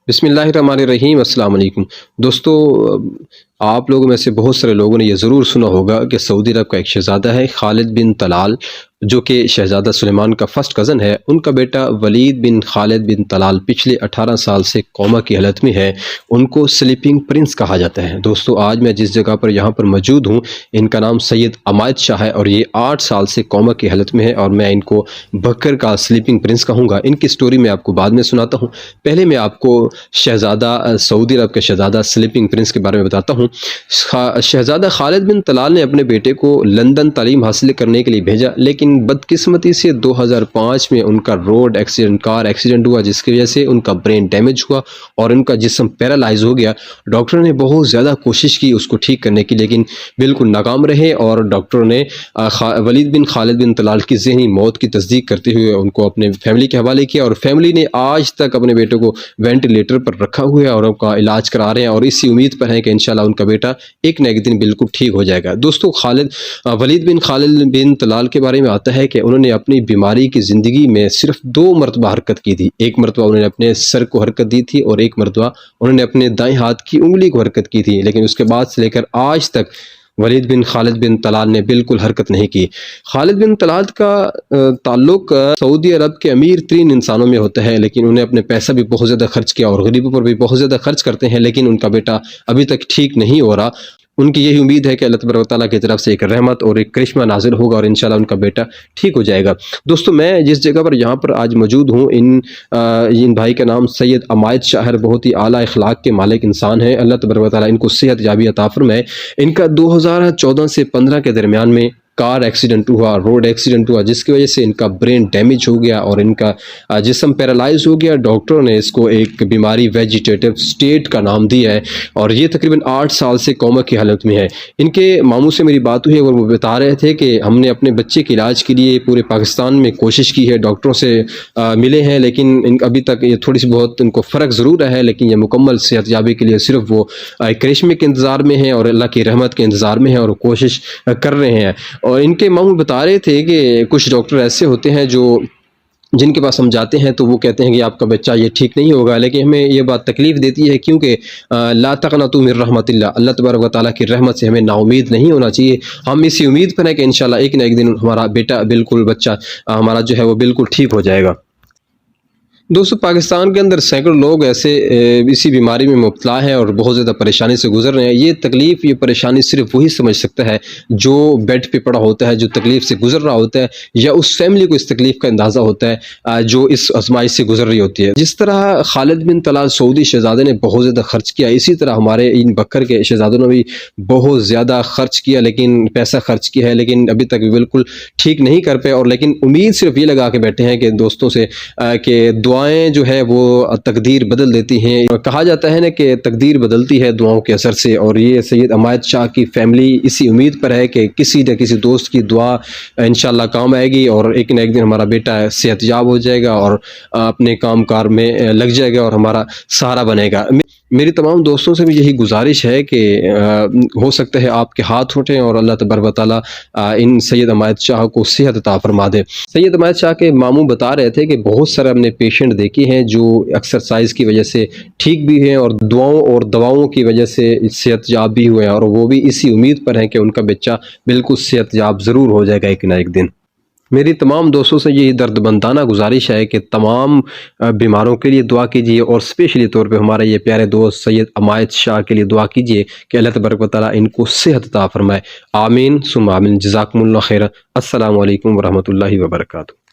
بسم اللہ الرحمن الرحیم۔ السلام علیکم دوستو، آپ لوگوں میں سے بہت سارے لوگوں نے یہ ضرور سنا ہوگا کہ سعودی عرب کا ایک شہزادہ ہے خالد بن طلال، جو کہ شہزادہ سلیمان کا فرسٹ کزن ہے۔ ان کا بیٹا ولید بن خالد بن طلال پچھلے 18 سال سے کوما کی حالت میں ہے۔ ان کو سلیپنگ پرنس کہا جاتا ہے۔ دوستو، آج میں جس جگہ پر یہاں پر موجود ہوں، ان کا نام سید عمائد شاہ ہے اور یہ 8 سال سے کوما کی حالت میں ہے، اور میں ان کو بکر کا سلیپنگ پرنس کہوں گا۔ ان کی سٹوری میں آپ کو بعد میں سناتا ہوں۔ پہلے میں آپ کو شہزادہ سعودی عرب کے شہزادہ سلیپنگ پرنس کے بارے میں بتاتا ہوں۔ شہزادہ خالد بن طلال نے اپنے بیٹے کو لندن تعلیم حاصل کرنے کے لیے بھیجا، لیکن بدقسمتی سے 2005 میں ان کا کار ایکسیڈنٹ ہوا، جس کی وجہ سے ان کا برین ڈیمیج ہوا اور ان کا جسم پیرالائز ہو گیا۔ ڈاکٹر نے بہت زیادہ کوشش کی اس کو ٹھیک کرنے کی، لیکن بالکل ناکام رہے، اور ڈاکٹر نے ولید بن خالد بن طلال کی ذہنی موت کی تصدیق کرتے ہوئے ان کو اپنے فیملی کے حوالے کیا، اور فیملی نے آج تک اپنے بیٹے کو وینٹیلیٹر پر رکھا ہوا ہے اور ان کا علاج کرا رہے ہیں، اور اسی امید پر ہے کہ انشاءاللہ ان کا بیٹا ایک نہ ایک دن بالکل ٹھیک ہو جائے گا۔ دوستو، ولید بن خالد بن طلال کے بارے میں آتا ہے کہ انہوں نے اپنی بیماری کی زندگی میں صرف 2 مرتبہ حرکت کی تھی۔ ایک مرتبہ انہوں نے اپنے سر کو حرکت دی تھی، اور ایک مرتبہ انہوں نے اپنے دائیں ہاتھ کی انگلی کو حرکت کی تھی، لیکن اس کے بعد سے لے کر آج تک ولید بن خالد بن طلال نے بالکل حرکت نہیں کی۔ خالد بن طلال کا تعلق سعودی عرب کے امیر ترین انسانوں میں ہوتا ہے، لیکن انہیں اپنے پیسہ بھی بہت زیادہ خرچ کیا اور غریبوں پر بھی بہت زیادہ خرچ کرتے ہیں، لیکن ان کا بیٹا ابھی تک ٹھیک نہیں ہو رہا۔ ان کی یہی امید ہے کہ اللہ تبارک و تعالیٰ کی طرف سے ایک رحمت اور ایک کرشمہ نازل ہوگا، اور انشاءاللہ ان کا بیٹا ٹھیک ہو جائے گا۔ دوستو، میں جس جگہ پر یہاں پر آج موجود ہوں، ان بھائی کا نام سید عمائد شاہ، بہت ہی اعلیٰ اخلاق کے مالک انسان ہیں۔ اللہ تبارک و تعالیٰ ان کو صحت یابی عطا فرمائے۔ ان کا 2014 سے 15 کے درمیان میں کار ایکسیڈنٹ ہوا، روڈ ایکسیڈنٹ ہوا، جس کی وجہ سے ان کا برین ڈیمیج ہو گیا اور ان کا جسم پیرالائز ہو گیا۔ ڈاکٹروں نے اس کو ایک بیماری ویجیٹیٹو اسٹیٹ کا نام دیا ہے، اور یہ تقریباً 8 سال سے کوما کی حالت میں ہے۔ ان کے ماموں سے میری بات ہوئی اور وہ بتا رہے تھے کہ ہم نے اپنے بچے کے علاج کے لیے پورے پاکستان میں کوشش کی ہے، ڈاکٹروں سے ملے ہیں، لیکن ابھی تک یہ تھوڑی سی بہت ان کو فرق ضرور ہے، لیکن یہ مکمل صحت یابی کے لیے صرف وہ کرشمے کے انتظار میں ہیں اور اللہ کی رحمت کے انتظار میں ہیں، اور کوشش کر رہے ہیں۔ اور ان کے ماموں بتا رہے تھے کہ کچھ ڈاکٹر ایسے ہوتے ہیں جن کے پاس ہم جاتے ہیں تو وہ کہتے ہیں کہ آپ کا بچہ یہ ٹھیک نہیں ہوگا، لیکن ہمیں یہ بات تکلیف دیتی ہے، کیونکہ لا تقنطوا من رحمت اللہ تبارک و تعالیٰ کی رحمت سے ہمیں نا امید نہیں ہونا چاہیے۔ ہم اسی امید پر ہیں کہ انشاءاللہ ایک نہ ایک دن ہمارا بیٹا بچہ ہمارا جو ہے وہ بالکل ٹھیک ہو جائے گا۔ دوستو، پاکستان کے اندر سینکڑوں لوگ ایسے اسی بیماری میں مبتلا ہیں اور بہت زیادہ پریشانی سے گزر رہے ہیں۔ یہ تکلیف، یہ پریشانی صرف وہی سمجھ سکتا ہے جو بیڈ پہ پڑا ہوتا ہے، جو تکلیف سے گزر رہا ہوتا ہے، یا اس فیملی کو اس تکلیف کا اندازہ ہوتا ہے جو اس آزمائش سے گزر رہی ہوتی ہے۔ جس طرح خالد بن طلال سعودی شہزادے نے بہت زیادہ خرچ کیا، اسی طرح ہمارے ان بکر کے شہزادوں نے بھی بہت زیادہ خرچ کیا، لیکن پیسہ خرچ کیا ہے، لیکن ابھی تک بالکل ٹھیک نہیں کر پائے، اور لیکن امید صرف یہ لگا کے بیٹھے ہیں کہ دوستوں سے کہ دعائیں جو ہے وہ تقدیر بدل دیتی ہیں۔ کہا جاتا ہے نا کہ تقدیر بدلتی ہے دعاؤں کے اثر سے، اور یہ سید عمائد شاہ کی فیملی اسی امید پر ہے کہ کسی نہ کسی دوست کی دعا انشاءاللہ کام آئے گی، اور ایک نہ ایک دن ہمارا بیٹا صحت یاب ہو جائے گا اور اپنے کام کار میں لگ جائے گا اور ہمارا سہارا بنے گا۔ میری تمام دوستوں سے بھی یہی گزارش ہے کہ ہو سکتا ہے آپ کے ہاتھ اٹھیں اور اللہ تبارک و تعالیٰ ان سید عمائد شاہ کو صحت عطا فرما دے۔ سید عمائد شاہ کے ماموں بتا رہے تھے کہ بہت سارے ہم نے پیشنٹ دیکھے ہیں جو ایکسرسائز کی وجہ سے ٹھیک بھی ہیں، اور دعاؤں اور دواؤں کی وجہ سے صحت یاب بھی ہوئے ہیں، اور وہ بھی اسی امید پر ہیں کہ ان کا بچہ بالکل صحت یاب ضرور ہو جائے گا ایک نہ ایک دن۔ میری تمام دوستوں سے یہی درد مندانہ گزارش ہے کہ تمام بیماروں کے لیے دعا کیجیے، اور اسپیشلی طور پہ ہمارے یہ پیارے دوست سید عمائد شاہ کے لیے دعا کیجیے کہ اللہ تبارک و تعالیٰ ان کو صحت عطا فرمائے۔ آمین ثم آمین۔ جزاکم اللہ خیر۔ السلام علیکم ورحمۃ اللہ وبرکاتہ۔